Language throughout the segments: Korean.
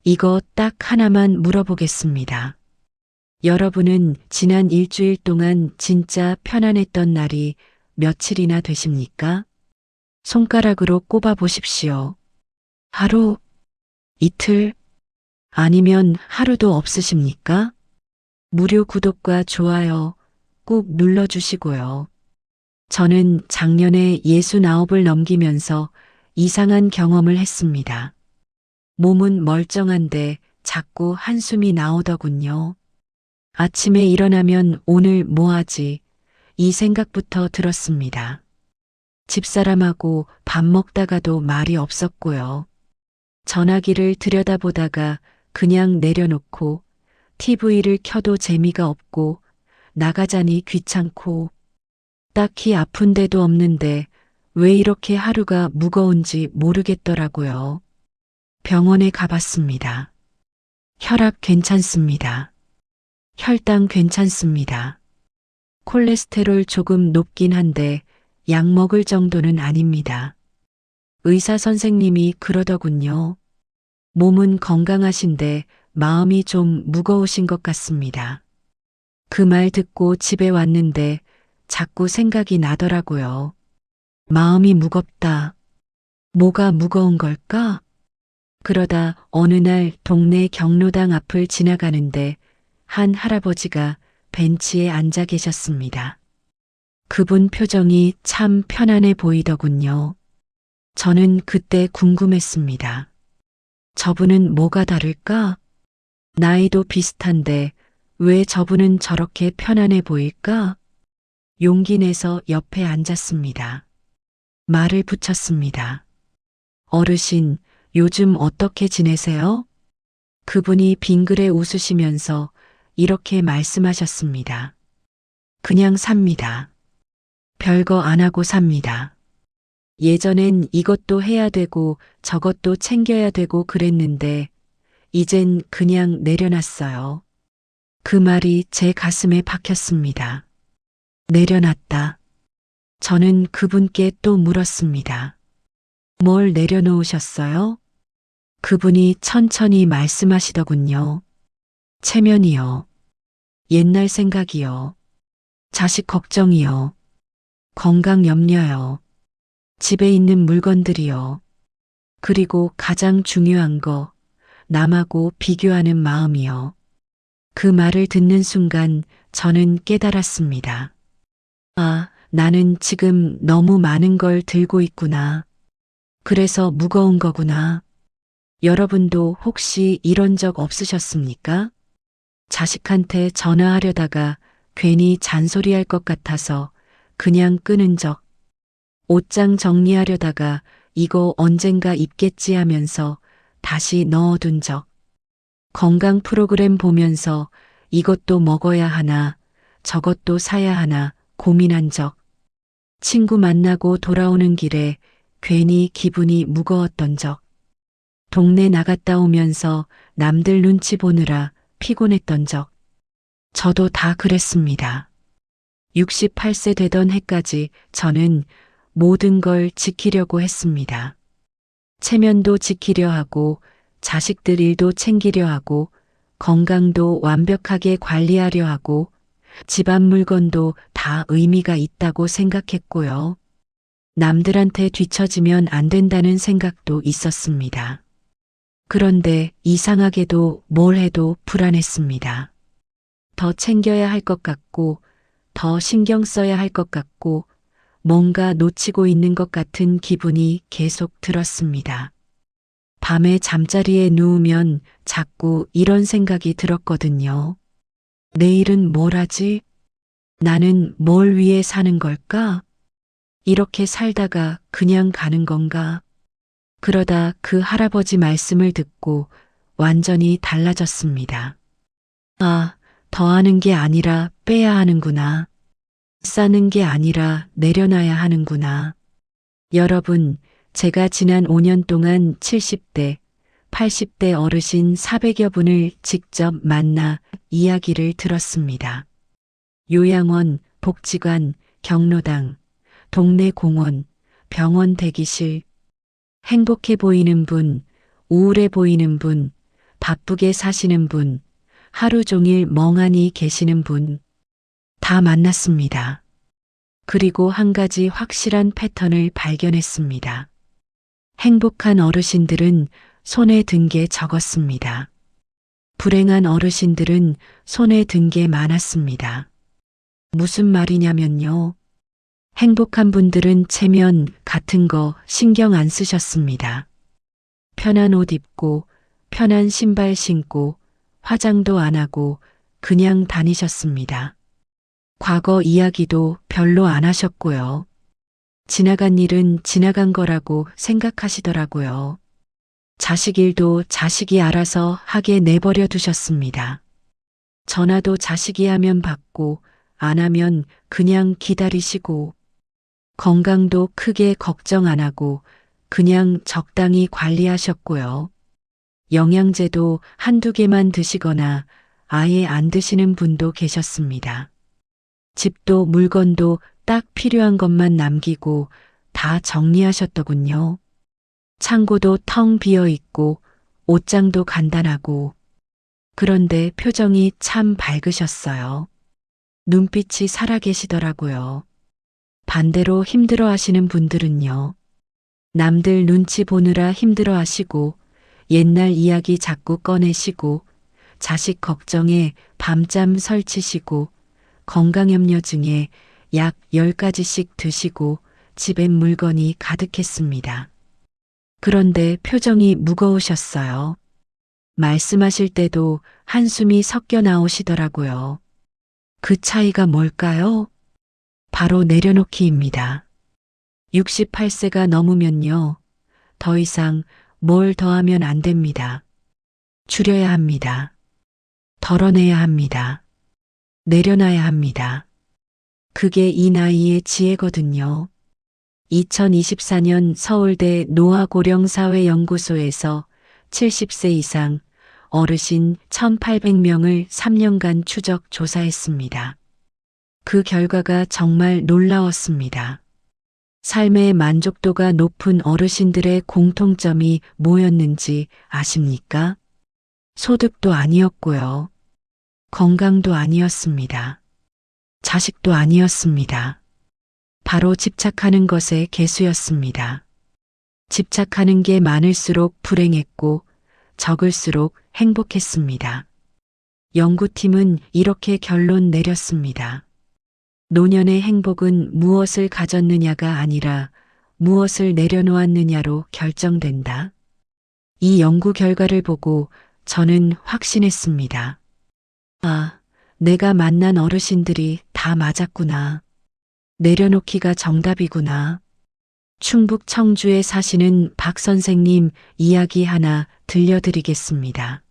이거 딱 하나만 물어보겠습니다. 여러분은 지난 일주일 동안 진짜 편안했던 날이 며칠이나 되십니까? 손가락으로 꼽아 보십시오. 하루, 이틀, 아니면 하루도 없으십니까? 무료 구독과 좋아요 꾹 눌러주시고요. 저는 작년에 69을 넘기면서 이상한 경험을 했습니다. 몸은 멀쩡한데 자꾸 한숨이 나오더군요. 아침에 일어나면 오늘 뭐 하지? 이 생각부터 들었습니다. 집사람하고 밥 먹다가도 말이 없었고요. 전화기를 들여다보다가 그냥 내려놓고 TV를 켜도 재미가 없고 나가자니 귀찮고 딱히 아픈 데도 없는데 왜 이렇게 하루가 무거운지 모르겠더라고요. 병원에 가봤습니다. 혈압 괜찮습니다. 혈당 괜찮습니다. 콜레스테롤 조금 높긴 한데 약 먹을 정도는 아닙니다. 의사 선생님이 그러더군요. 몸은 건강하신데 마음이 좀 무거우신 것 같습니다. 그 말 듣고 집에 왔는데 자꾸 생각이 나더라고요. 마음이 무겁다. 뭐가 무거운 걸까? 그러다 어느 날 동네 경로당 앞을 지나가는데 한 할아버지가 벤치에 앉아 계셨습니다. 그분 표정이 참 편안해 보이더군요. 저는 그때 궁금했습니다. 저분은 뭐가 다를까? 나이도 비슷한데 왜 저분은 저렇게 편안해 보일까? 용기 내서 옆에 앉았습니다. 말을 붙였습니다. 어르신, 요즘 어떻게 지내세요? 그분이 빙그레 웃으시면서 이렇게 말씀하셨습니다. 그냥 삽니다. 별거 안 하고 삽니다. 예전엔 이것도 해야 되고 저것도 챙겨야 되고 그랬는데 이젠 그냥 내려놨어요. 그 말이 제 가슴에 박혔습니다. 내려놨다. 저는 그분께 또 물었습니다. 뭘 내려놓으셨어요? 그분이 천천히 말씀하시더군요. 체면이요. 옛날 생각이요. 자식 걱정이요. 건강 염려요. 집에 있는 물건들이요. 그리고 가장 중요한 거, 남하고 비교하는 마음이요. 그 말을 듣는 순간 저는 깨달았습니다. 아, 나는 지금 너무 많은 걸 들고 있구나. 그래서 무거운 거구나. 여러분도 혹시 이런 적 없으셨습니까? 자식한테 전화하려다가 괜히 잔소리할 것 같아서 그냥 끄는 적. 옷장 정리하려다가 이거 언젠가 입겠지 하면서 다시 넣어둔 적. 건강 프로그램 보면서 이것도 먹어야 하나, 저것도 사야 하나 고민한 적. 친구 만나고 돌아오는 길에 괜히 기분이 무거웠던 적. 동네 나갔다 오면서 남들 눈치 보느라 피곤했던 적. 저도 다 그랬습니다. 68세 되던 해까지 저는 모든 걸 지키려고 했습니다. 체면도 지키려 하고 자식들 일도 챙기려 하고 건강도 완벽하게 관리하려 하고 집안 물건도 다 의미가 있다고 생각했고요. 남들한테 뒤처지면 안 된다는 생각도 있었습니다. 그런데 이상하게도 뭘 해도 불안했습니다. 더 챙겨야 할 것 같고 더 신경 써야 할 것 같고 뭔가 놓치고 있는 것 같은 기분이 계속 들었습니다. 밤에 잠자리에 누우면 자꾸 이런 생각이 들었거든요. 내일은 뭘 하지? 나는 뭘 위해 사는 걸까? 이렇게 살다가 그냥 가는 건가? 그러다 그 할아버지 말씀을 듣고 완전히 달라졌습니다. 아, 더하는 게 아니라 빼야 하는구나. 싸는 게 아니라 내려놔야 하는구나. 여러분, 제가 지난 5년 동안 70대, 80대 어르신 400여 분을 직접 만나 이야기를 들었습니다. 요양원, 복지관, 경로당, 동네 공원, 병원 대기실, 행복해 보이는 분, 우울해 보이는 분, 바쁘게 사시는 분, 하루 종일 멍하니 계시는 분, 다 만났습니다. 그리고 한 가지 확실한 패턴을 발견했습니다. 행복한 어르신들은 손에 든 게 적었습니다. 불행한 어르신들은 손에 든 게 많았습니다. 무슨 말이냐면요. 행복한 분들은 체면 같은 거 신경 안 쓰셨습니다. 편한 옷 입고, 편한 신발 신고, 화장도 안 하고 그냥 다니셨습니다. 과거 이야기도 별로 안 하셨고요. 지나간 일은 지나간 거라고 생각하시더라고요. 자식 일도 자식이 알아서 하게 내버려 두셨습니다. 전화도 자식이 하면 받고 안 하면 그냥 기다리시고 건강도 크게 걱정 안 하고 그냥 적당히 관리하셨고요. 영양제도 한두 개만 드시거나 아예 안 드시는 분도 계셨습니다. 집도 물건도 딱 필요한 것만 남기고 다 정리하셨더군요. 창고도 텅 비어 있고 옷장도 간단하고 그런데 표정이 참 밝으셨어요. 눈빛이 살아계시더라고요. 반대로 힘들어 하시는 분들은요. 남들 눈치 보느라 힘들어 하시고 옛날 이야기 자꾸 꺼내시고 자식 걱정에 밤잠 설치시고 건강염려증에 약 10가지씩 드시고 집엔 물건이 가득했습니다. 그런데 표정이 무거우셨어요. 말씀하실 때도 한숨이 섞여 나오시더라고요. 그 차이가 뭘까요? 바로 내려놓기입니다. 68세가 넘으면요. 더 이상 뭘 더하면 안 됩니다. 줄여야 합니다. 덜어내야 합니다. 내려놔야 합니다. 그게 이 나이의 지혜거든요. 2024년 서울대 노화고령사회연구소에서 70세 이상 어르신 1,800명을 3년간 추적 조사했습니다. 그 결과가 정말 놀라웠습니다. 삶의 만족도가 높은 어르신들의 공통점이 뭐였는지 아십니까? 소득도 아니었고요. 건강도 아니었습니다. 자식도 아니었습니다. 바로 집착하는 것의 개수였습니다. 집착하는 게 많을수록 불행했고 적을수록 행복했습니다. 연구팀은 이렇게 결론 내렸습니다. 노년의 행복은 무엇을 가졌느냐가 아니라 무엇을 내려놓았느냐로 결정된다. 이 연구 결과를 보고 저는 확신했습니다. 아, 내가 만난 어르신들이 다 맞았구나. 내려놓기가 정답이구나. 충북 청주에 사시는 박 선생님 이야기 하나 들려드리겠습니다.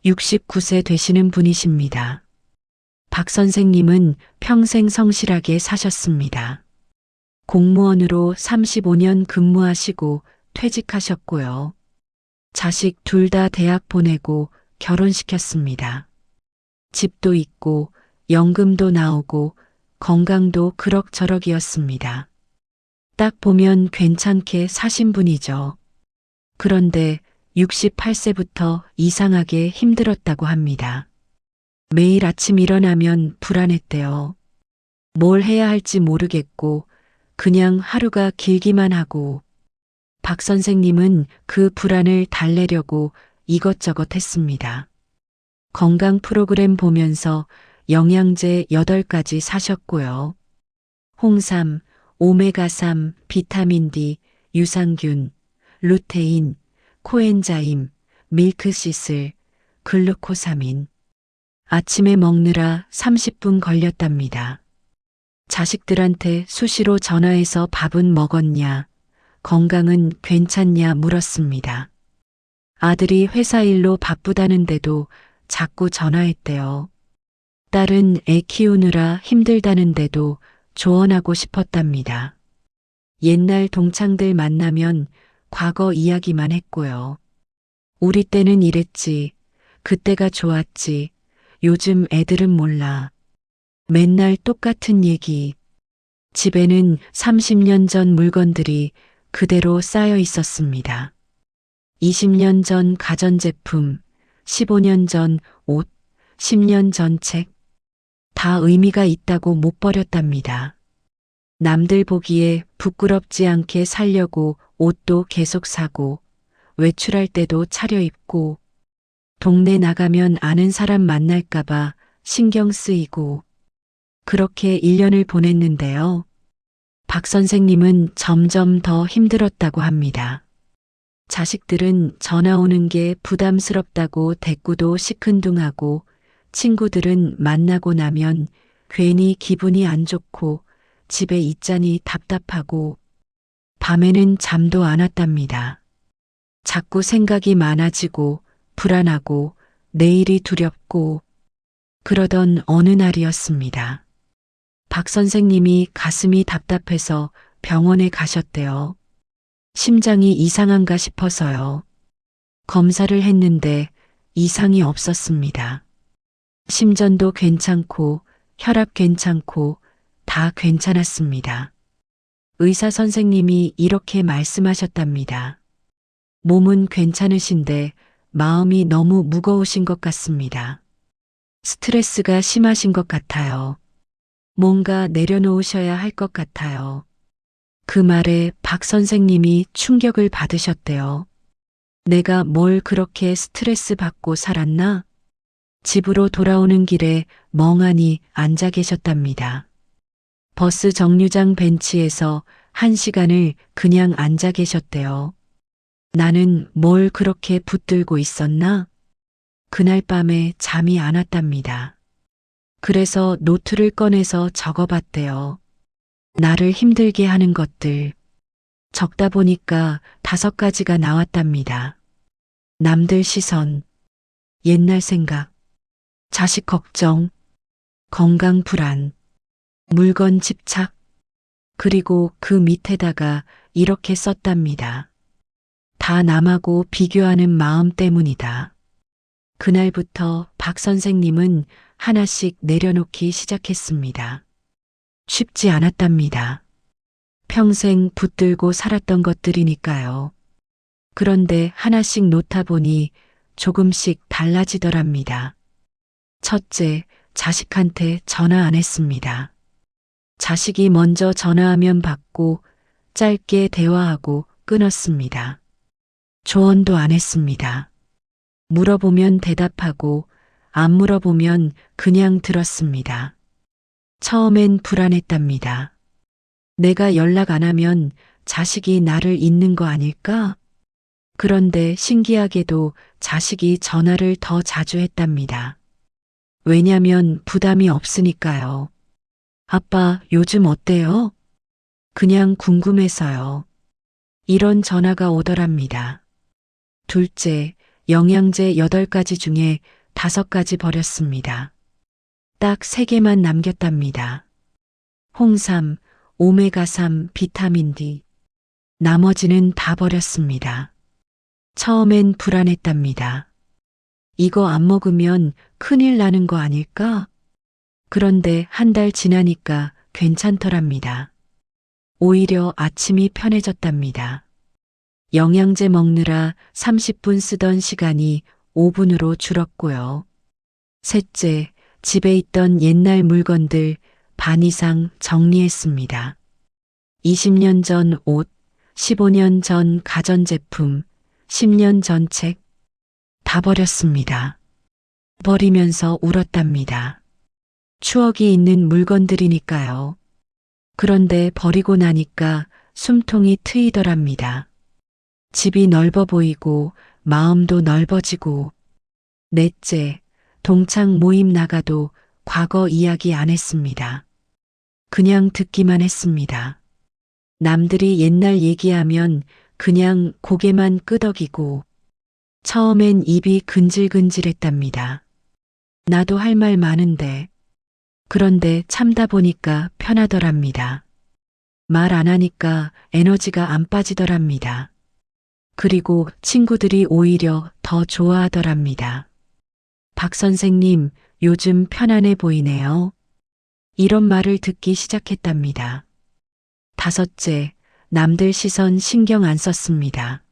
69세 되시는 분이십니다. 박 선생님은 평생 성실하게 사셨습니다. 공무원으로 35년 근무하시고 퇴직하셨고요. 자식 둘 다 대학 보내고 결혼시켰습니다. 집도 있고 연금도 나오고 건강도 그럭저럭이었습니다. 딱 보면 괜찮게 사신 분이죠. 그런데 68세부터 이상하게 힘들었다고 합니다. 매일 아침 일어나면 불안했대요. 뭘 해야 할지 모르겠고 그냥 하루가 길기만 하고 박 선생님은 그 불안을 달래려고 이것저것 했습니다. 건강 프로그램 보면서 영양제 8가지 사셨고요. 홍삼, 오메가3, 비타민 D, 유산균, 루테인, 코엔자임, 밀크시슬, 글루코사민. 아침에 먹느라 30분 걸렸답니다. 자식들한테 수시로 전화해서 밥은 먹었냐, 건강은 괜찮냐 물었습니다. 아들이 회사 일로 바쁘다는데도 자꾸 전화했대요. 딸은 애 키우느라 힘들다는데도 조언하고 싶었답니다. 옛날 동창들 만나면 과거 이야기만 했고요. 우리 때는 이랬지, 그때가 좋았지, 요즘 애들은 몰라. 맨날 똑같은 얘기. 집에는 30년 전 물건들이 그대로 쌓여 있었습니다. 20년 전 가전제품, 15년 전 옷, 10년 전 책, 다 의미가 있다고 못 버렸답니다. 남들 보기에 부끄럽지 않게 살려고 옷도 계속 사고, 외출할 때도 차려입고, 동네 나가면 아는 사람 만날까봐 신경 쓰이고, 그렇게 1년을 보냈는데요. 박 선생님은 점점 더 힘들었다고 합니다. 자식들은 전화 오는 게 부담스럽다고 대꾸도 시큰둥하고, 친구들은 만나고 나면 괜히 기분이 안 좋고 집에 있자니 답답하고 밤에는 잠도 안 왔답니다. 자꾸 생각이 많아지고 불안하고 내일이 두렵고 그러던 어느 날이었습니다. 박 선생님이 가슴이 답답해서 병원에 가셨대요. 심장이 이상한가 싶어서요. 검사를 했는데 이상이 없었습니다. 심전도 괜찮고 혈압 괜찮고 다 괜찮았습니다. 의사 선생님이 이렇게 말씀하셨답니다. 몸은 괜찮으신데 마음이 너무 무거우신 것 같습니다. 스트레스가 심하신 것 같아요. 뭔가 내려놓으셔야 할 것 같아요. 그 말에 박 선생님이 충격을 받으셨대요. 내가 뭘 그렇게 스트레스 받고 살았나? 집으로 돌아오는 길에 멍하니 앉아 계셨답니다. 버스 정류장 벤치에서 1시간을 그냥 앉아 계셨대요. 나는 뭘 그렇게 붙들고 있었나? 그날 밤에 잠이 안 왔답니다. 그래서 노트를 꺼내서 적어봤대요. 나를 힘들게 하는 것들. 적다 보니까 5가지가 나왔답니다. 남들 시선, 옛날 생각, 자식 걱정, 건강 불안, 물건 집착, 그리고 그 밑에다가 이렇게 썼답니다. 다 남하고 비교하는 마음 때문이다. 그날부터 박 선생님은 하나씩 내려놓기 시작했습니다. 쉽지 않았답니다. 평생 붙들고 살았던 것들이니까요. 그런데 하나씩 놓다 보니 조금씩 달라지더랍니다. 첫째, 자식한테 전화 안 했습니다. 자식이 먼저 전화하면 받고 짧게 대화하고 끊었습니다. 조언도 안 했습니다. 물어보면 대답하고 안 물어보면 그냥 들었습니다. 처음엔 불안했답니다. 내가 연락 안 하면 자식이 나를 잊는 거 아닐까? 그런데 신기하게도 자식이 전화를 더 자주 했답니다. 왜냐면 부담이 없으니까요. 아빠, 요즘 어때요? 그냥 궁금해서요. 이런 전화가 오더랍니다. 둘째, 영양제 8가지 중에 5가지 버렸습니다. 딱 3개만 남겼답니다. 홍삼, 오메가3, 비타민 D. 나머지는 다 버렸습니다. 처음엔 불안했답니다. 이거 안 먹으면 큰일 나는 거 아닐까? 그런데 1달 지나니까 괜찮더랍니다. 오히려 아침이 편해졌답니다. 영양제 먹느라 30분 쓰던 시간이 5분으로 줄었고요. 셋째, 집에 있던 옛날 물건들 반 이상 정리했습니다. 20년 전 옷, 15년 전 가전제품, 10년 전 책, 다 버렸습니다. 버리면서 울었답니다. 추억이 있는 물건들이니까요. 그런데 버리고 나니까 숨통이 트이더랍니다. 집이 넓어 보이고 마음도 넓어지고. 넷째, 동창 모임 나가도 과거 이야기 안 했습니다. 그냥 듣기만 했습니다. 남들이 옛날 얘기하면 그냥 고개만 끄덕이고. 처음엔 입이 근질근질했답니다. 나도 할 말 많은데. 그런데 참다 보니까 편하더랍니다. 말 안 하니까 에너지가 안 빠지더랍니다. 그리고 친구들이 오히려 더 좋아하더랍니다. 박 선생님, 요즘 편안해 보이네요. 이런 말을 듣기 시작했답니다. 다섯째, 남들 시선 신경 안 썼습니다.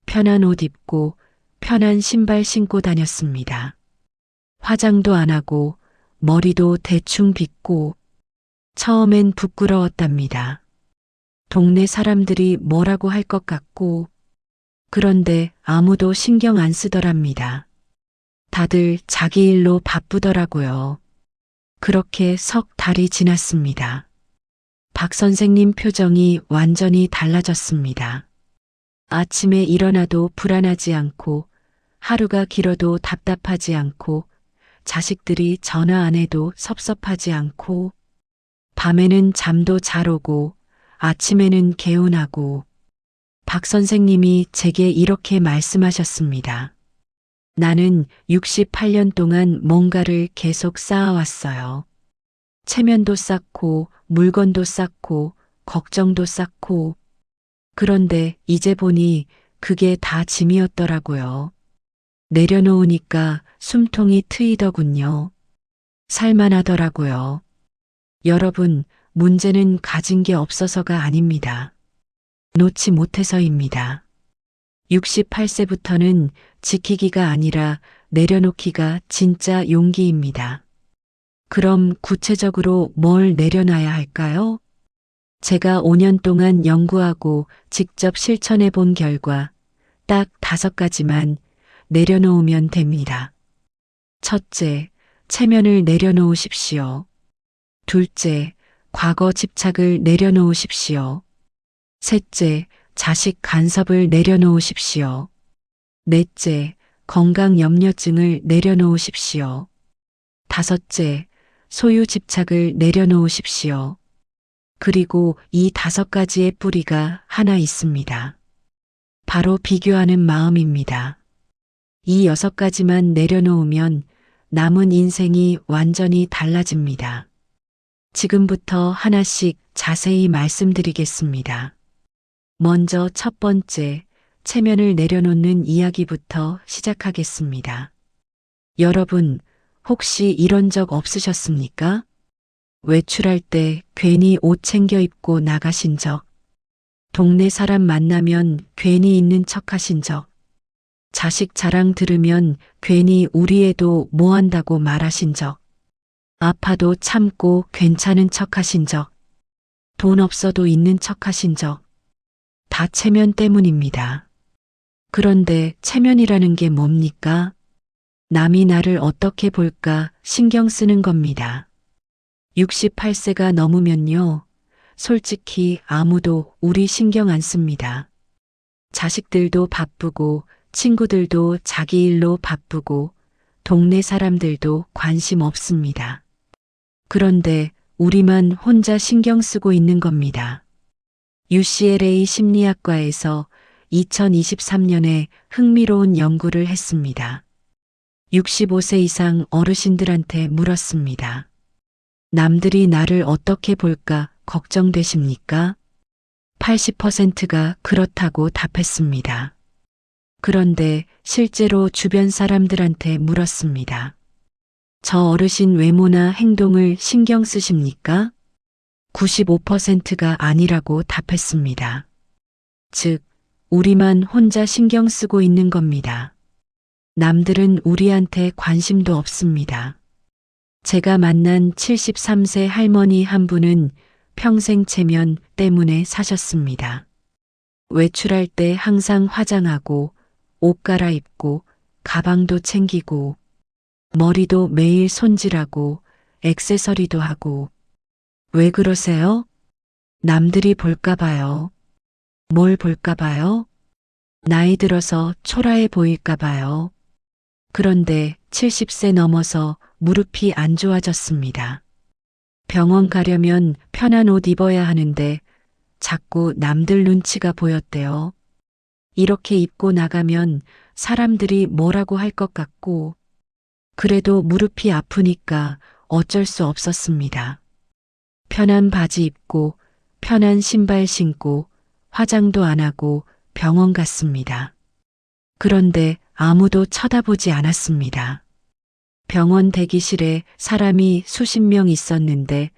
편한 옷 입고 편한 신발 신고 다녔습니다. 화장도 안 하고 머리도 대충 빗고 처음엔 부끄러웠답니다. 동네 사람들이 뭐라고 할 것 같고 그런데 아무도 신경 안 쓰더랍니다. 다들 자기 일로 바쁘더라고요. 그렇게 석 달이 지났습니다. 박 선생님 표정이 완전히 달라졌습니다. 아침에 일어나도 불안하지 않고 하루가 길어도 답답하지 않고 자식들이 전화 안 해도 섭섭하지 않고 밤에는 잠도 잘 오고 아침에는 개운하고 박 선생님이 제게 이렇게 말씀하셨습니다. 나는 68년 동안 뭔가를 계속 쌓아왔어요. 체면도 쌓고 물건도 쌓고 걱정도 쌓고 그런데 이제 보니 그게 다 짐이었더라고요. 내려놓으니까 숨통이 트이더군요. 살만하더라고요. 여러분, 문제는 가진 게 없어서가 아닙니다. 놓지 못해서입니다. 68세부터는 지키기가 아니라 내려놓기가 진짜 용기입니다. 그럼 구체적으로 뭘 내려놔야 할까요? 제가 5년 동안 연구하고 직접 실천해 본 결과 딱 5가지만 내려놓으면 됩니다. 첫째, 체면을 내려놓으십시오. 둘째, 과거 집착을 내려놓으십시오. 셋째, 자식 간섭을 내려놓으십시오. 넷째, 건강 염려증을 내려놓으십시오. 다섯째, 소유 집착을 내려놓으십시오. 그리고 이 5가지의 뿌리가 하나 있습니다. 바로 비교하는 마음입니다. 이 6가지만 내려놓으면 남은 인생이 완전히 달라집니다. 지금부터 하나씩 자세히 말씀드리겠습니다. 먼저 첫 번째, 체면을 내려놓는 이야기부터 시작하겠습니다. 여러분, 혹시 이런 적 없으셨습니까? 외출할 때 괜히 옷 챙겨 입고 나가신 적, 동네 사람 만나면 괜히 있는 척 하신 적, 자식 자랑 들으면 괜히 우리 애도 뭐 한다고 말하신 적, 아파도 참고 괜찮은 척 하신 적, 돈 없어도 있는 척 하신 적, 다 체면 때문입니다. 그런데 체면이라는 게 뭡니까? 남이 나를 어떻게 볼까 신경 쓰는 겁니다. 68세가 넘으면요, 솔직히 아무도 우리 신경 안 씁니다. 자식들도 바쁘고 친구들도 자기 일로 바쁘고 동네 사람들도 관심 없습니다. 그런데 우리만 혼자 신경 쓰고 있는 겁니다. UCLA 심리학과에서 2023년에 흥미로운 연구를 했습니다. 65세 이상 어르신들한테 물었습니다. 남들이 나를 어떻게 볼까 걱정되십니까? 80%가 그렇다고 답했습니다. 그런데 실제로 주변 사람들한테 물었습니다. 저 어르신 외모나 행동을 신경 쓰십니까? 95%가 아니라고 답했습니다. 즉, 우리만 혼자 신경 쓰고 있는 겁니다. 남들은 우리한테 관심도 없습니다. 제가 만난 73세 할머니 한 분은 평생 체면 때문에 사셨습니다. 외출할 때 항상 화장하고 옷 갈아입고 가방도 챙기고 머리도 매일 손질하고 액세서리도 하고. 왜 그러세요? 남들이 볼까 봐요. 뭘 볼까 봐요? 나이 들어서 초라해 보일까 봐요. 그런데 70세 넘어서 무릎이 안 좋아졌습니다. 병원 가려면 편한 옷 입어야 하는데 자꾸 남들 눈치가 보였대요. 이렇게 입고 나가면 사람들이 뭐라고 할 것 같고, 그래도 무릎이 아프니까 어쩔 수 없었습니다. 편한 바지 입고 편한 신발 신고 화장도 안 하고 병원 갔습니다. 그런데 아무도 쳐다보지 않았습니다. 병원 대기실에 사람이 수십 명 있었는데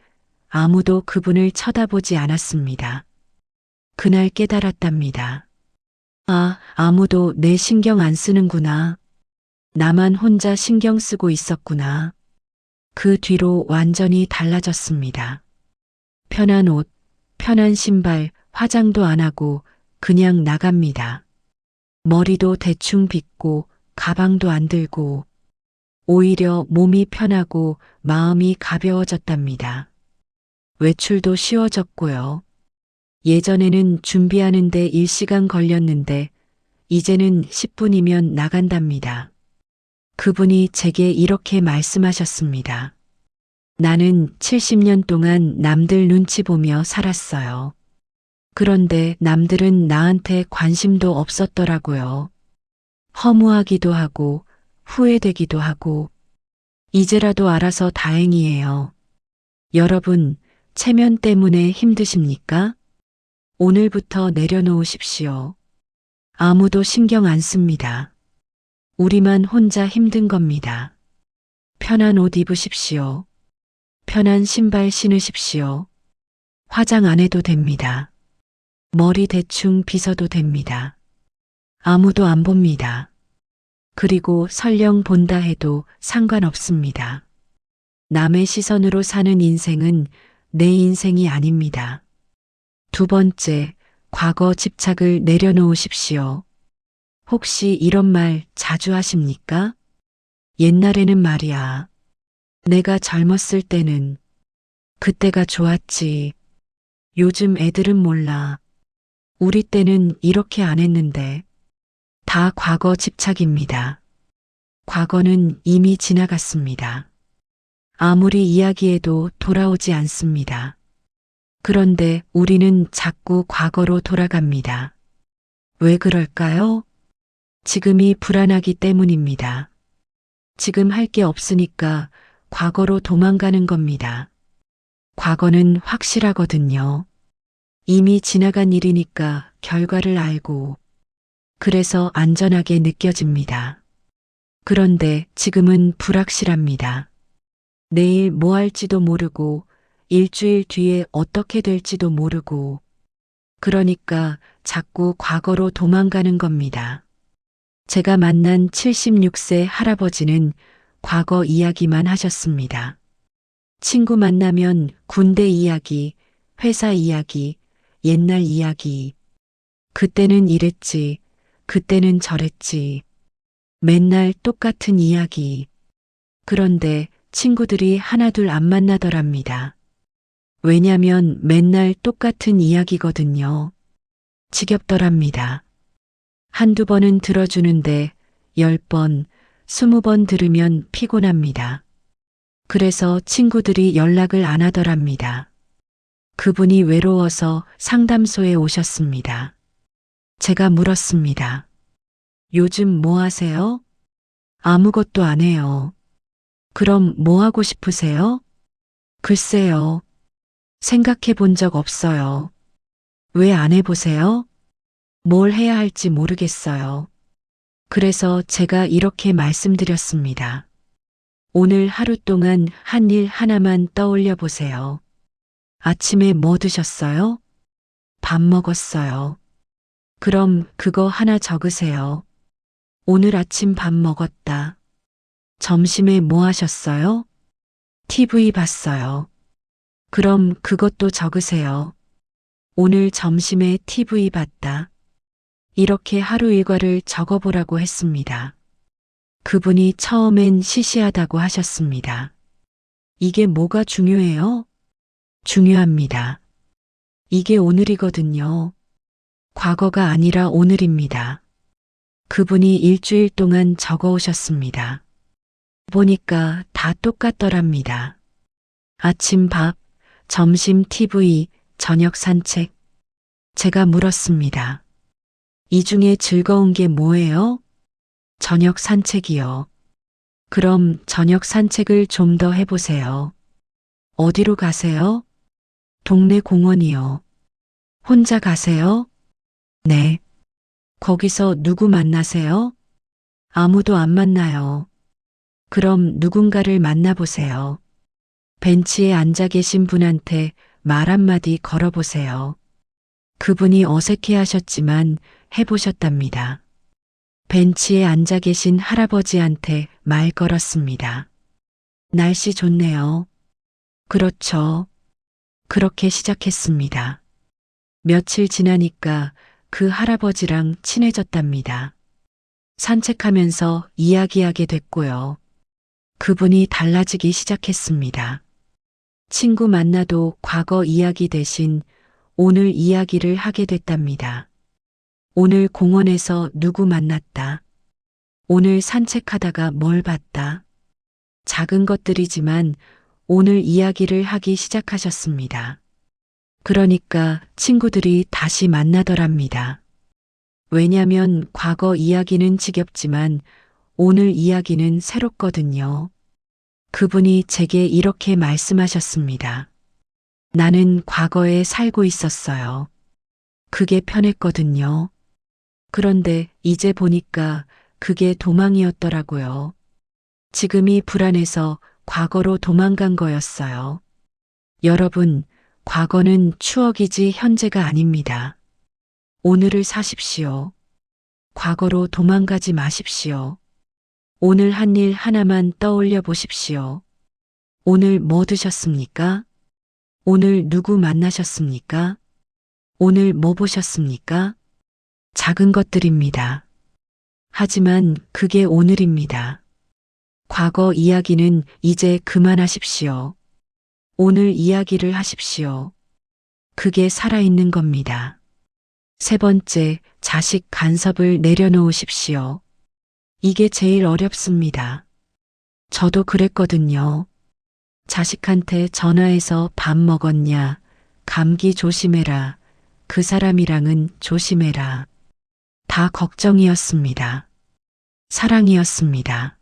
아무도 그분을 쳐다보지 않았습니다. 그날 깨달았답니다. 아, 아무도 내 신경 안 쓰는구나. 나만 혼자 신경 쓰고 있었구나. 그 뒤로 완전히 달라졌습니다. 편한 옷, 편한 신발, 화장도 안 하고 그냥 나갑니다. 머리도 대충 빗고 가방도 안 들고 오히려 몸이 편하고 마음이 가벼워졌답니다. 외출도 쉬워졌고요. 예전에는 준비하는데 1시간 걸렸는데 이제는 10분이면 나간답니다. 그분이 제게 이렇게 말씀하셨습니다. 나는 70년 동안 남들 눈치 보며 살았어요. 그런데 남들은 나한테 관심도 없었더라고요. 허무하기도 하고 후회되기도 하고 이제라도 알아서 다행이에요. 여러분, 체면 때문에 힘드십니까? 오늘부터 내려놓으십시오. 아무도 신경 안 씁니다. 우리만 혼자 힘든 겁니다. 편한 옷 입으십시오. 편한 신발 신으십시오. 화장 안 해도 됩니다. 머리 대충 빗어도 됩니다. 아무도 안 봅니다. 그리고 설령 본다 해도 상관없습니다. 남의 시선으로 사는 인생은 내 인생이 아닙니다. 두 번째, 과거 집착을 내려놓으십시오. 혹시 이런 말 자주 하십니까? 옛날에는 말이야. 내가 젊었을 때는 그때가 좋았지. 요즘 애들은 몰라. 우리 때는 이렇게 안 했는데. 다 과거 집착입니다. 과거는 이미 지나갔습니다. 아무리 이야기해도 돌아오지 않습니다. 그런데 우리는 자꾸 과거로 돌아갑니다. 왜 그럴까요? 지금이 불안하기 때문입니다. 지금 할 게 없으니까 과거로 도망가는 겁니다. 과거는 확실하거든요. 이미 지나간 일이니까 결과를 알고 그래서 안전하게 느껴집니다. 그런데 지금은 불확실합니다. 내일 뭐 할지도 모르고 일주일 뒤에 어떻게 될지도 모르고 그러니까 자꾸 과거로 도망가는 겁니다. 제가 만난 76세 할아버지는 과거 이야기만 하셨습니다. 친구 만나면 군대 이야기, 회사 이야기, 옛날 이야기. 그때는 이랬지, 그때는 저랬지. 맨날 똑같은 이야기. 그런데 친구들이 하나둘 안 만나더랍니다. 왜냐면 맨날 똑같은 이야기거든요. 지겹더랍니다. 한두 번은 들어주는데 10번, 20번 들으면 피곤합니다. 그래서 친구들이 연락을 안 하더랍니다. 그분이 외로워서 상담소에 오셨습니다. 제가 물었습니다. 요즘 뭐 하세요? 아무것도 안 해요. 그럼 뭐 하고 싶으세요? 글쎄요. 생각해 본 적 없어요. 왜 안 해보세요? 뭘 해야 할지 모르겠어요. 그래서 제가 이렇게 말씀드렸습니다. 오늘 하루 동안 한 일 하나만 떠올려 보세요. 아침에 뭐 드셨어요? 밥 먹었어요. 그럼 그거 하나 적으세요. 오늘 아침 밥 먹었다. 점심에 뭐 하셨어요? TV 봤어요. 그럼 그것도 적으세요. 오늘 점심에 TV 봤다. 이렇게 하루 일과를 적어보라고 했습니다. 그분이 처음엔 시시하다고 하셨습니다. 이게 뭐가 중요해요? 중요합니다. 이게 오늘이거든요. 과거가 아니라 오늘입니다. 그분이 일주일 동안 적어 오셨습니다. 보니까 다 똑같더랍니다. 아침 밥, 점심 TV, 저녁 산책. 제가 물었습니다. 이 중에 즐거운 게 뭐예요? 저녁 산책이요. 그럼 저녁 산책을 좀 더 해보세요. 어디로 가세요? 동네 공원이요. 혼자 가세요? 네. 거기서 누구 만나세요? 아무도 안 만나요. 그럼 누군가를 만나보세요. 벤치에 앉아 계신 분한테 말 한마디 걸어보세요. 그분이 어색해 하셨지만 해보셨답니다. 벤치에 앉아 계신 할아버지한테 말 걸었습니다. 날씨 좋네요. 그렇죠. 그렇게 시작했습니다. 며칠 지나니까 그 할아버지랑 친해졌답니다. 산책하면서 이야기하게 됐고요. 그분이 달라지기 시작했습니다. 친구 만나도 과거 이야기 대신 오늘 이야기를 하게 됐답니다. 오늘 공원에서 누구 만났다. 오늘 산책하다가 뭘 봤다. 작은 것들이지만 오늘 이야기를 하기 시작하셨습니다. 그러니까 친구들이 다시 만나더랍니다. 왜냐면 과거 이야기는 지겹지만 오늘 이야기는 새롭거든요. 그분이 제게 이렇게 말씀하셨습니다. 나는 과거에 살고 있었어요. 그게 편했거든요. 그런데 이제 보니까 그게 도망이었더라고요. 지금이 불안해서 과거로 도망간 거였어요. 여러분, 과거는 추억이지 현재가 아닙니다. 오늘을 사십시오. 과거로 도망가지 마십시오. 오늘 한 일 하나만 떠올려 보십시오. 오늘 뭐 드셨습니까? 오늘 누구 만나셨습니까? 오늘 뭐 보셨습니까? 작은 것들입니다. 하지만 그게 오늘입니다. 과거 이야기는 이제 그만하십시오. 오늘 이야기를 하십시오. 그게 살아있는 겁니다. 세 번째, 자식 간섭을 내려놓으십시오. 이게 제일 어렵습니다. 저도 그랬거든요. 자식한테 전화해서 밥 먹었냐, 감기 조심해라, 그 사람이랑은 조심해라. 다 걱정이었습니다. 사랑이었습니다.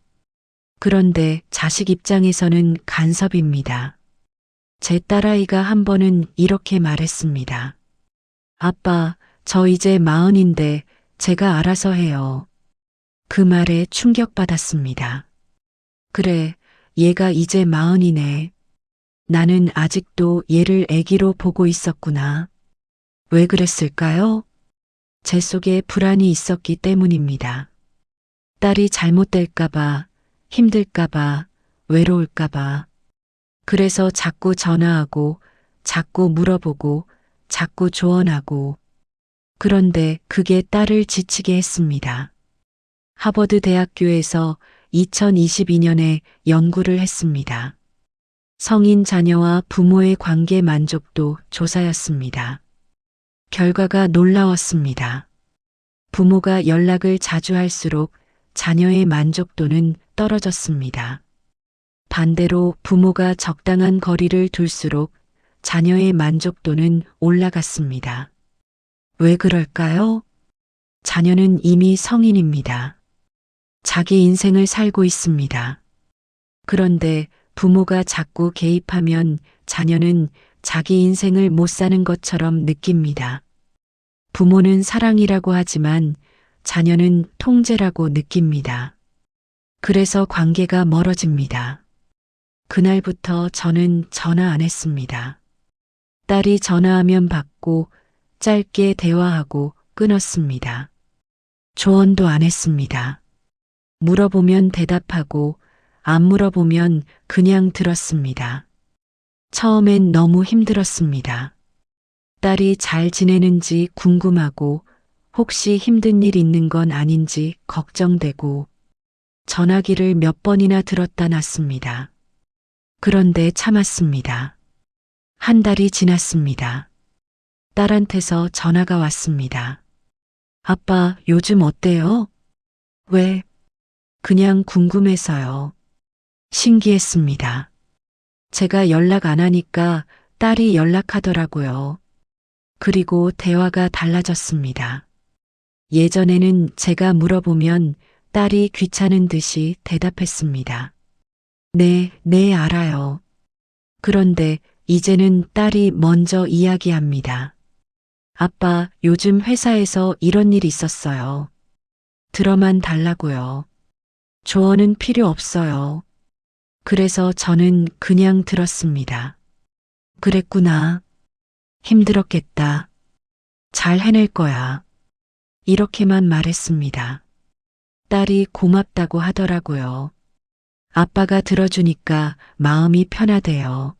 그런데 자식 입장에서는 간섭입니다. 제 딸아이가 한 번은 이렇게 말했습니다. 아빠, 저 이제 40인데 제가 알아서 해요. 그 말에 충격받았습니다. 그래, 얘가 이제 40이네. 나는 아직도 얘를 애기로 보고 있었구나. 왜 그랬을까요? 제 속에 불안이 있었기 때문입니다. 딸이 잘못될까봐, 힘들까봐, 외로울까봐. 그래서 자꾸 전화하고, 자꾸 물어보고, 자꾸 조언하고. 그런데 그게 딸을 지치게 했습니다. 하버드 대학교에서 2022년에 연구를 했습니다. 성인 자녀와 부모의 관계 만족도 조사였습니다. 결과가 놀라웠습니다. 부모가 연락을 자주 할수록 자녀의 만족도는 떨어졌습니다. 반대로 부모가 적당한 거리를 둘수록 자녀의 만족도는 올라갔습니다. 왜 그럴까요? 자녀는 이미 성인입니다. 자기 인생을 살고 있습니다. 그런데 부모가 자꾸 개입하면 자녀는 자기 인생을 못 사는 것처럼 느낍니다. 부모는 사랑이라고 하지만 자녀는 통제라고 느낍니다. 그래서 관계가 멀어집니다. 그날부터 저는 전화 안 했습니다. 딸이 전화하면 받고 짧게 대화하고 끊었습니다. 조언도 안 했습니다. 물어보면 대답하고 안 물어보면 그냥 들었습니다. 처음엔 너무 힘들었습니다. 딸이 잘 지내는지 궁금하고 혹시 힘든 일 있는 건 아닌지 걱정되고 전화기를 몇 번이나 들었다 놨습니다. 그런데 참았습니다. 한 달이 지났습니다. 딸한테서 전화가 왔습니다. 아빠, 요즘 어때요? 왜? 그냥 궁금해서요. 신기했습니다. 제가 연락 안 하니까 딸이 연락하더라고요. 그리고 대화가 달라졌습니다. 예전에는 제가 물어보면 딸이 귀찮은 듯이 대답했습니다. 네, 네, 알아요. 그런데 이제는 딸이 먼저 이야기합니다. 아빠, 요즘 회사에서 이런 일 있었어요. 들어만 달라고요. 조언은 필요 없어요. 그래서 저는 그냥 들었습니다. 그랬구나. 힘들었겠다. 잘 해낼 거야. 이렇게만 말했습니다. 딸이 고맙다고 하더라고요. 아빠가 들어주니까 마음이 편하대요.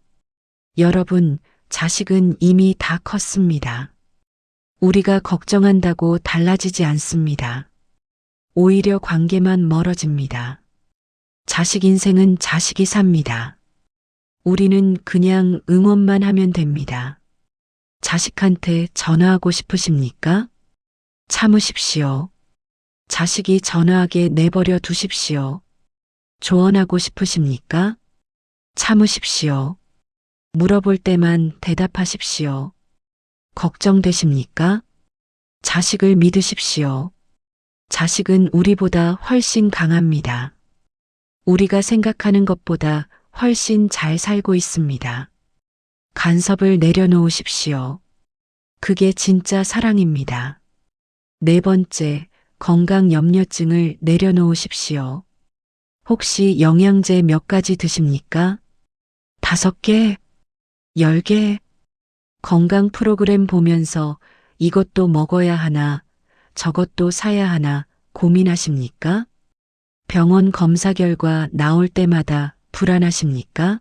여러분, 자식은 이미 다 컸습니다. 우리가 걱정한다고 달라지지 않습니다. 오히려 관계만 멀어집니다. 자식 인생은 자식이 삽니다. 우리는 그냥 응원만 하면 됩니다. 자식한테 전화하고 싶으십니까? 참으십시오. 자식이 전화하게 내버려 두십시오. 조언하고 싶으십니까? 참으십시오. 물어볼 때만 대답하십시오. 걱정되십니까? 자식을 믿으십시오. 자식은 우리보다 훨씬 강합니다. 우리가 생각하는 것보다 훨씬 잘 살고 있습니다. 간섭을 내려놓으십시오. 그게 진짜 사랑입니다. 네 번째, 건강 염려증을 내려놓으십시오. 혹시 영양제 몇 가지 드십니까? 5개? 10개? 건강 프로그램 보면서 이것도 먹어야 하나, 저것도 사야 하나 고민하십니까? 병원 검사 결과 나올 때마다 불안하십니까?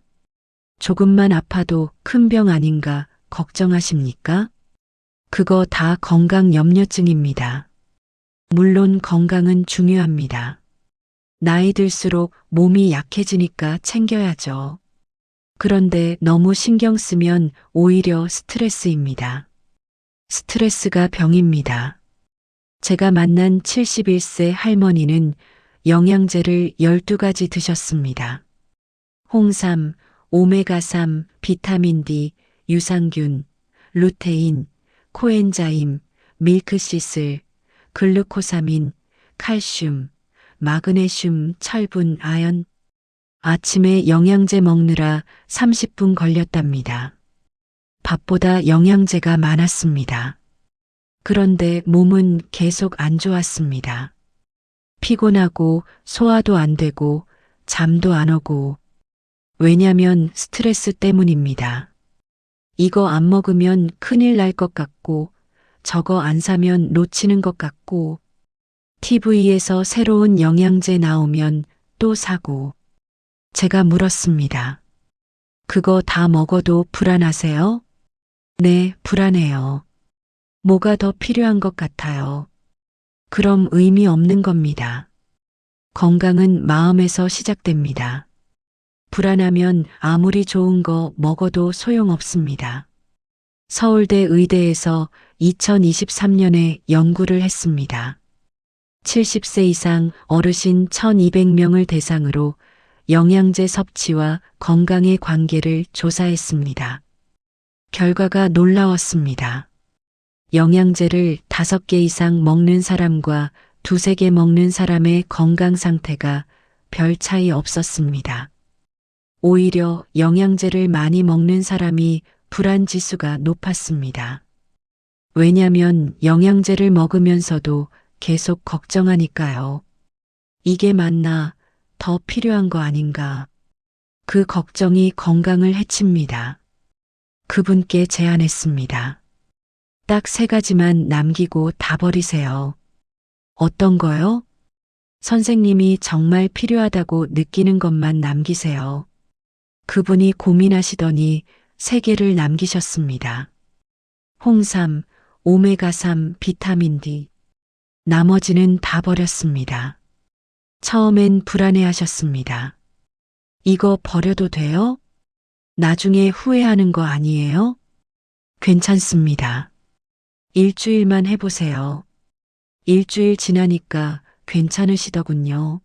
조금만 아파도 큰 병 아닌가 걱정하십니까? 그거 다 건강 염려증입니다. 물론 건강은 중요합니다. 나이 들수록 몸이 약해지니까 챙겨야죠. 그런데 너무 신경 쓰면 오히려 스트레스입니다. 스트레스가 병입니다. 제가 만난 71세 할머니는 영양제를 12가지 드셨습니다. 홍삼, 오메가3, 비타민 D, 유산균, 루테인, 코엔자임, 밀크시슬, 글루코사민, 칼슘, 마그네슘, 철분, 아연. 아침에 영양제 먹느라 30분 걸렸답니다. 밥보다 영양제가 많았습니다. 그런데 몸은 계속 안 좋았습니다. 피곤하고 소화도 안 되고 잠도 안 오고. 왜냐면 스트레스 때문입니다. 이거 안 먹으면 큰일 날 것 같고, 저거 안 사면 놓치는 것 같고, TV에서 새로운 영양제 나오면 또 사고. 제가 물었습니다. 그거 다 먹어도 불안하세요? 네, 불안해요. 뭐가 더 필요한 것 같아요. 그럼 의미 없는 겁니다. 건강은 마음에서 시작됩니다. 불안하면 아무리 좋은 거 먹어도 소용없습니다. 서울대 의대에서 2023년에 연구를 했습니다. 70세 이상 어르신 1200명을 대상으로 영양제 섭취와 건강의 관계를 조사했습니다. 결과가 놀라웠습니다. 영양제를 5개 이상 먹는 사람과 2~3개 먹는 사람의 건강 상태가 별 차이 없었습니다. 오히려 영양제를 많이 먹는 사람이 불안 지수가 높았습니다. 왜냐면 영양제를 먹으면서도 계속 걱정하니까요. 이게 맞나? 더 필요한 거 아닌가? 그 걱정이 건강을 해칩니다. 그분께 제안했습니다. 딱 3가지만 남기고 다 버리세요. 어떤 거요? 선생님이 정말 필요하다고 느끼는 것만 남기세요. 그분이 고민하시더니 3개를 남기셨습니다. 홍삼, 오메가3, 비타민 D. 나머지는 다 버렸습니다. 처음엔 불안해하셨습니다. 이거 버려도 돼요? 나중에 후회하는 거 아니에요? 괜찮습니다. 일주일만 해보세요. 일주일 지나니까 괜찮으시더군요.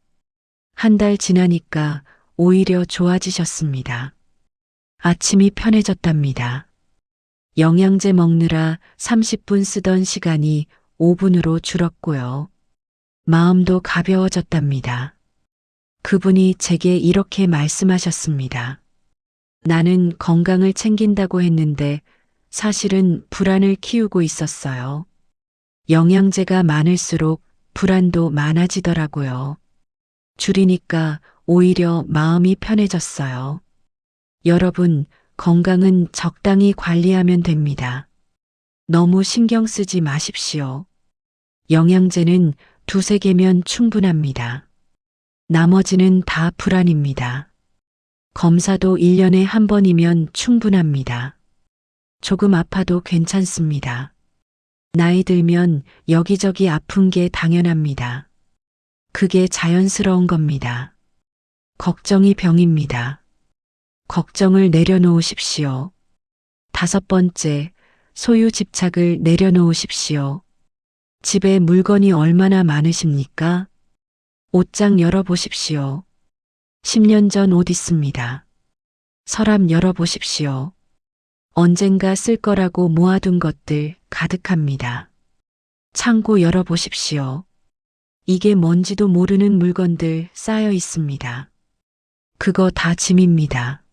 1달 지나니까 오히려 좋아지셨습니다. 아침이 편해졌답니다. 영양제 먹느라 30분 쓰던 시간이 5분으로 줄었고요. 마음도 가벼워졌답니다. 그분이 제게 이렇게 말씀하셨습니다. 나는 건강을 챙긴다고 했는데 사실은 불안을 키우고 있었어요. 영양제가 많을수록 불안도 많아지더라고요. 줄이니까 오히려 마음이 편해졌어요. 여러분, 건강은 적당히 관리하면 됩니다. 너무 신경 쓰지 마십시오. 영양제는 두세 개면 충분합니다. 나머지는 다 불안입니다. 검사도 1년에 한 번이면 충분합니다. 조금 아파도 괜찮습니다. 나이 들면 여기저기 아픈 게 당연합니다. 그게 자연스러운 겁니다. 걱정이 병입니다. 걱정을 내려놓으십시오. 5번째, 소유 집착을 내려놓으십시오. 집에 물건이 얼마나 많으십니까? 옷장 열어보십시오. 10년 전 옷 있습니다. 서랍 열어보십시오. 언젠가 쓸 거라고 모아둔 것들 가득합니다. 창고 열어보십시오. 이게 뭔지도 모르는 물건들 쌓여 있습니다. 그거 다 짐입니다.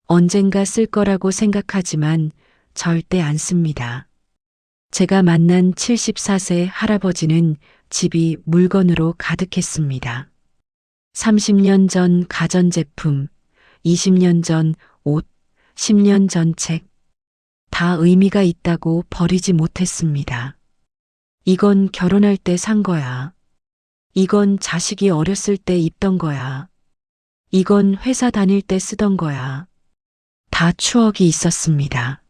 언젠가 쓸 거라고 생각하지만 절대 안 씁니다. 제가 만난 74세 할아버지는 집이 물건으로 가득했습니다. 30년 전 가전제품, 20년 전 옷, 10년 전 책. 다 의미가 있다고 버리지 못했습니다. 이건 결혼할 때 산 거야. 이건 자식이 어렸을 때 입던 거야. 이건 회사 다닐 때 쓰던 거야. 다 추억이 있었습니다.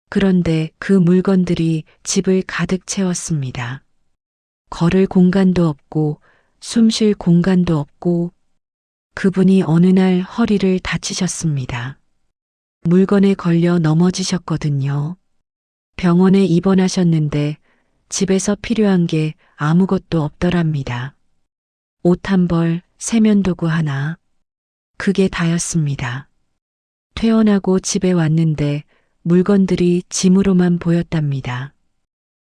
그런데 그 물건들이 집을 가득 채웠습니다. 걸을 공간도 없고 숨 쉴 공간도 없고 그분이 어느 날 허리를 다치셨습니다. 물건에 걸려 넘어지셨거든요. 병원에 입원하셨는데 집에서 필요한 게 아무것도 없더랍니다. 옷 한 벌, 세면도구 하나. 그게 다였습니다. 퇴원하고 집에 왔는데 물건들이 짐으로만 보였답니다.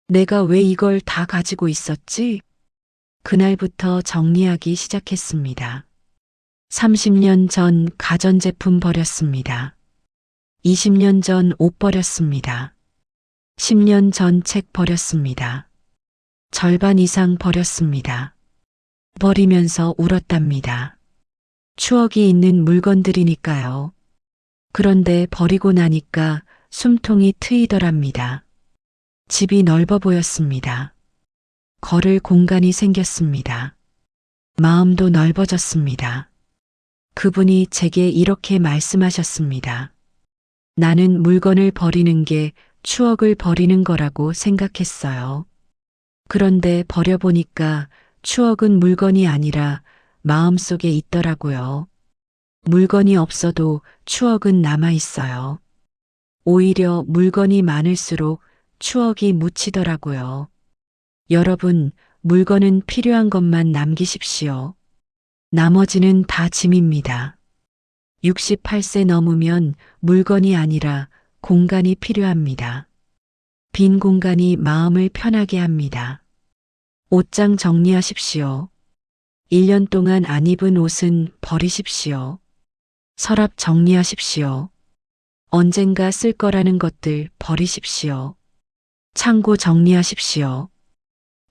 내가 왜 이걸 다 가지고 있었지? 그날부터 정리하기 시작했습니다. 30년 전 가전제품 버렸습니다. 20년 전 옷 버렸습니다. 10년 전 책 버렸습니다. 절반 이상 버렸습니다. 버리면서 울었답니다. 추억이 있는 물건들이니까요. 그런데 버리고 나니까 숨통이 트이더랍니다. 집이 넓어 보였습니다. 걸을 공간이 생겼습니다. 마음도 넓어졌습니다. 그분이 제게 이렇게 말씀하셨습니다. 나는 물건을 버리는 게 추억을 버리는 거라고 생각했어요. 그런데 버려보니까 추억은 물건이 아니라 마음속에 있더라고요. 물건이 없어도 추억은 남아 있어요. 오히려 물건이 많을수록 추억이 묻히더라고요. 여러분, 물건은 필요한 것만 남기십시오. 나머지는 다 짐입니다. 68세 넘으면 물건이 아니라 공간이 필요합니다. 빈 공간이 마음을 편하게 합니다. 옷장 정리하십시오. 1년 동안 안 입은 옷은 버리십시오. 서랍 정리하십시오. 언젠가 쓸 거라는 것들 버리십시오. 창고 정리하십시오.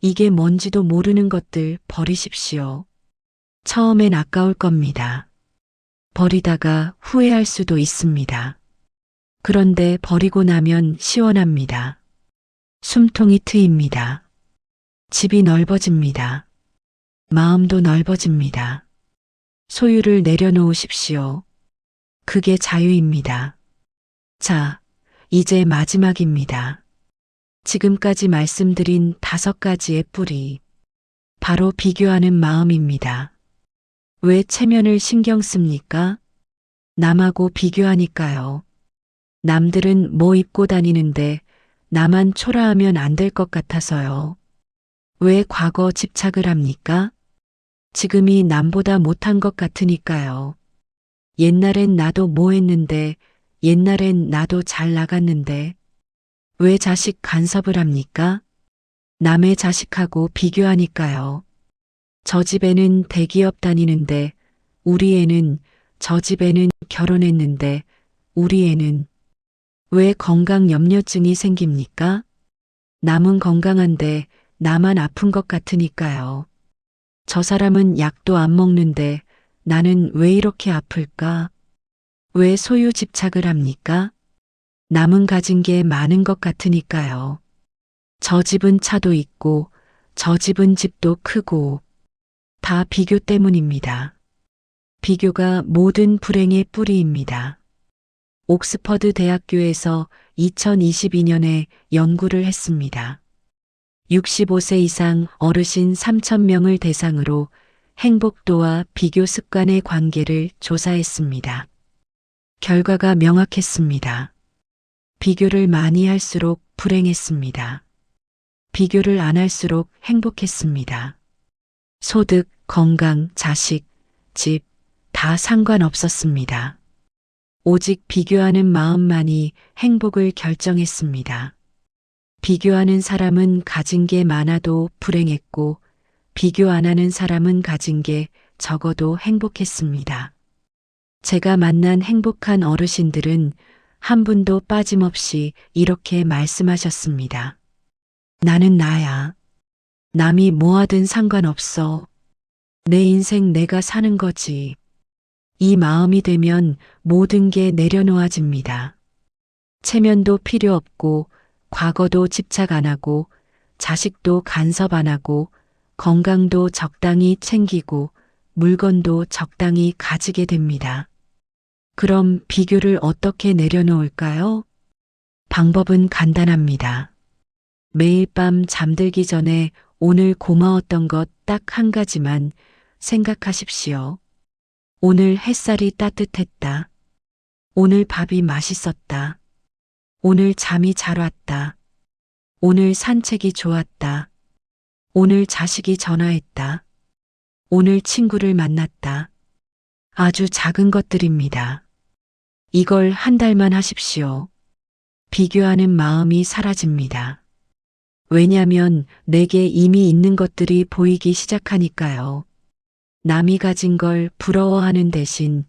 이게 뭔지도 모르는 것들 버리십시오. 처음엔 아까울 겁니다. 버리다가 후회할 수도 있습니다. 그런데 버리고 나면 시원합니다. 숨통이 트입니다. 집이 넓어집니다. 마음도 넓어집니다. 소유를 내려놓으십시오. 그게 자유입니다. 자, 이제 마지막입니다. 지금까지 말씀드린 5가지의 뿌리. 바로 비교하는 마음입니다. 왜 체면을 신경 씁니까? 남하고 비교하니까요. 남들은 뭐 입고 다니는데 나만 초라하면 안 될 것 같아서요. 왜 과거 집착을 합니까? 지금이 남보다 못한 것 같으니까요. 옛날엔 나도 뭐 했는데, 옛날엔 나도 잘 나갔는데, 왜 자식 간섭을 합니까? 남의 자식하고 비교하니까요. 저 집에는 대기업 다니는데, 우리 애는, 저 집에는 결혼했는데, 우리 애는, 왜 건강 염려증이 생깁니까? 남은 건강한데 나만 아픈 것 같으니까요. 저 사람은 약도 안 먹는데 나는 왜 이렇게 아플까? 왜 소유 집착을 합니까? 남은 가진 게 많은 것 같으니까요. 저 집은 차도 있고 저 집은 집도 크고 다 비교 때문입니다. 비교가 모든 불행의 뿌리입니다. 옥스퍼드 대학교에서 2022년에 연구를 했습니다. 65세 이상 어르신 3,000명을 대상으로 행복도와 비교 습관의 관계를 조사했습니다. 결과가 명확했습니다. 비교를 많이 할수록 불행했습니다. 비교를 안 할수록 행복했습니다. 소득, 건강, 자식, 집, 다 상관없었습니다. 오직 비교하는 마음만이 행복을 결정했습니다. 비교하는 사람은 가진 게 많아도 불행했고, 비교 안 하는 사람은 가진 게 적어도 행복했습니다. 제가 만난 행복한 어르신들은 한 분도 빠짐없이 이렇게 말씀하셨습니다. 나는 나야. 남이 뭐 하든 상관없어. 내 인생 내가 사는 거지. 이 마음이 되면 모든 게 내려놓아집니다. 체면도 필요 없고, 과거도 집착 안 하고, 자식도 간섭 안 하고, 건강도 적당히 챙기고, 물건도 적당히 가지게 됩니다. 그럼 비교를 어떻게 내려놓을까요? 방법은 간단합니다. 매일 밤 잠들기 전에 오늘 고마웠던 것 딱 한 가지만 생각하십시오. 오늘 햇살이 따뜻했다. 오늘 밥이 맛있었다. 오늘 잠이 잘 왔다. 오늘 산책이 좋았다. 오늘 자식이 전화했다. 오늘 친구를 만났다. 아주 작은 것들입니다. 이걸 한 달만 하십시오. 비교하는 마음이 사라집니다. 왜냐면 내게 이미 있는 것들이 보이기 시작하니까요. 남이 가진 걸 부러워하는 대신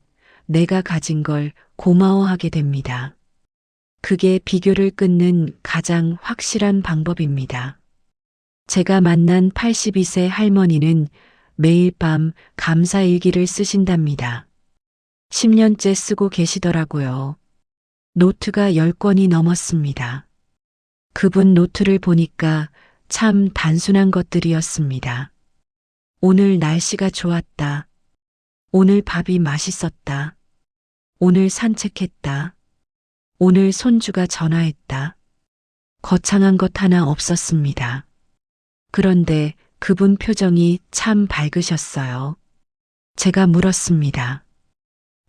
내가 가진 걸 고마워하게 됩니다. 그게 비교를 끊는 가장 확실한 방법입니다. 제가 만난 82세 할머니는 매일 밤 감사일기를 쓰신답니다. 10년째 쓰고 계시더라고요. 노트가 10권이 넘었습니다. 그분 노트를 보니까 참 단순한 것들이었습니다. 오늘 날씨가 좋았다. 오늘 밥이 맛있었다. 오늘 산책했다. 오늘 손주가 전화했다. 거창한 것 하나 없었습니다. 그런데 그분 표정이 참 밝으셨어요. 제가 물었습니다.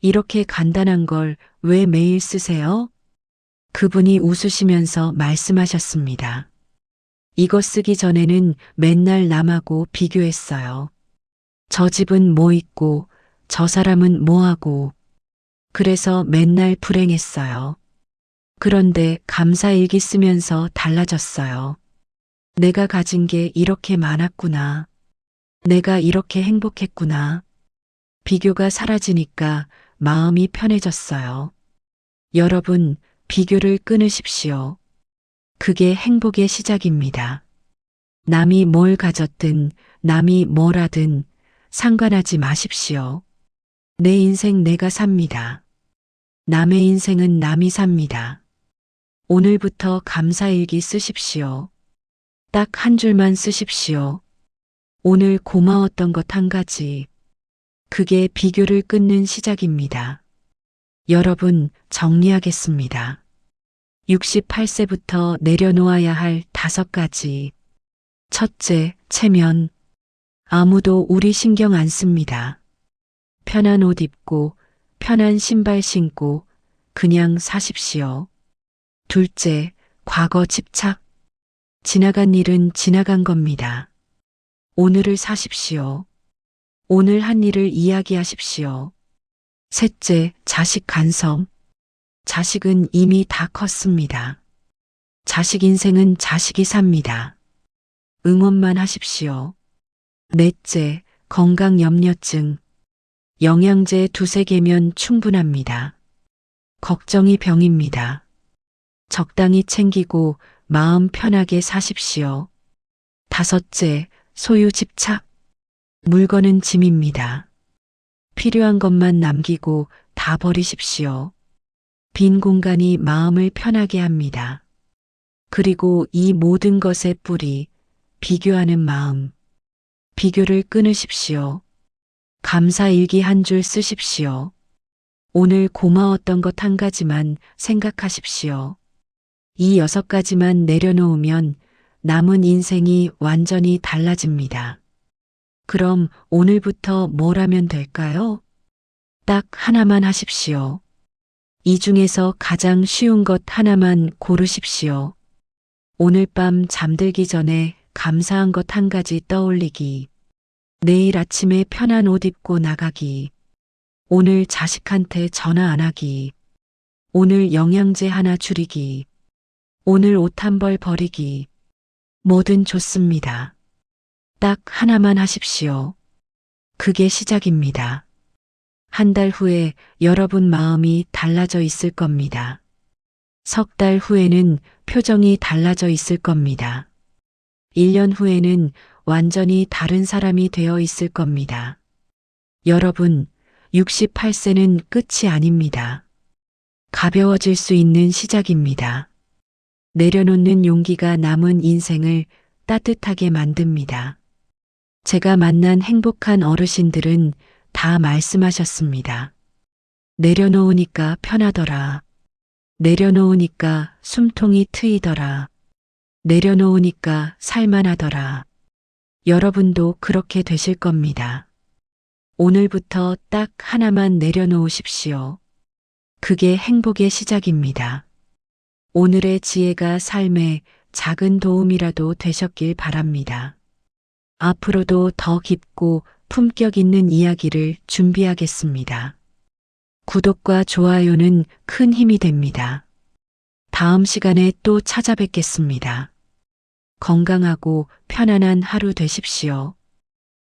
이렇게 간단한 걸 왜 매일 쓰세요? 그분이 웃으시면서 말씀하셨습니다. 이거 쓰기 전에는 맨날 남하고 비교했어요. 저 집은 뭐 있고, 저 사람은 뭐 하고. 그래서 맨날 불행했어요. 그런데 감사일기 쓰면서 달라졌어요. 내가 가진 게 이렇게 많았구나. 내가 이렇게 행복했구나. 비교가 사라지니까 마음이 편해졌어요. 여러분, 비교를 끊으십시오. 그게 행복의 시작입니다. 남이 뭘 가졌든, 남이 뭘 하든 상관하지 마십시오. 내 인생 내가 삽니다. 남의 인생은 남이 삽니다. 오늘부터 감사일기 쓰십시오. 딱 한 줄만 쓰십시오. 오늘 고마웠던 것 한 가지. 그게 비교를 끊는 시작입니다. 여러분, 정리하겠습니다. 68세부터 내려놓아야 할 5가지. 첫째, 체면. 아무도 우리 신경 안 씁니다. 편한 옷 입고, 편한 신발 신고, 그냥 사십시오. 둘째, 과거 집착. 지나간 일은 지나간 겁니다. 오늘을 사십시오. 오늘 한 일을 이야기하십시오. 셋째, 자식 간섭. 자식은 이미 다 컸습니다. 자식 인생은 자식이 삽니다. 응원만 하십시오. 넷째, 건강 염려증. 영양제 2~3개면 충분합니다. 걱정이 병입니다. 적당히 챙기고 마음 편하게 사십시오. 다섯째, 소유 집착. 물건은 짐입니다. 필요한 것만 남기고 다 버리십시오. 빈 공간이 마음을 편하게 합니다. 그리고 이 모든 것의 뿌리, 비교하는 마음. 비교를 끊으십시오. 감사 일기 한 줄 쓰십시오. 오늘 고마웠던 것 한 가지만 생각하십시오. 이 6가지만 내려놓으면 남은 인생이 완전히 달라집니다. 그럼 오늘부터 뭘 하면 될까요? 딱 하나만 하십시오. 이 중에서 가장 쉬운 것 하나만 고르십시오. 오늘 밤 잠들기 전에 감사한 것 한 가지 떠올리기. 내일 아침에 편한 옷 입고 나가기. 오늘 자식한테 전화 안 하기. 오늘 영양제 하나 줄이기. 오늘 옷 한 벌 버리기. 뭐든 좋습니다. 딱 하나만 하십시오. 그게 시작입니다. 한 달 후에 여러분 마음이 달라져 있을 겁니다. 석 달 후에는 표정이 달라져 있을 겁니다. 1년 후에는 완전히 다른 사람이 되어 있을 겁니다. 여러분, 68세는 끝이 아닙니다. 가벼워질 수 있는 시작입니다. 내려놓는 용기가 남은 인생을 따뜻하게 만듭니다. 제가 만난 행복한 어르신들은 다 말씀하셨습니다. 내려놓으니까 편하더라. 내려놓으니까 숨통이 트이더라. 내려놓으니까 살만하더라. 여러분도 그렇게 되실 겁니다. 오늘부터 딱 하나만 내려놓으십시오. 그게 행복의 시작입니다. 오늘의 지혜가 삶에 작은 도움이라도 되셨길 바랍니다. 앞으로도 더 깊고 품격 있는 이야기를 준비하겠습니다. 구독과 좋아요는 큰 힘이 됩니다. 다음 시간에 또 찾아뵙겠습니다. 건강하고 편안한 하루 되십시오.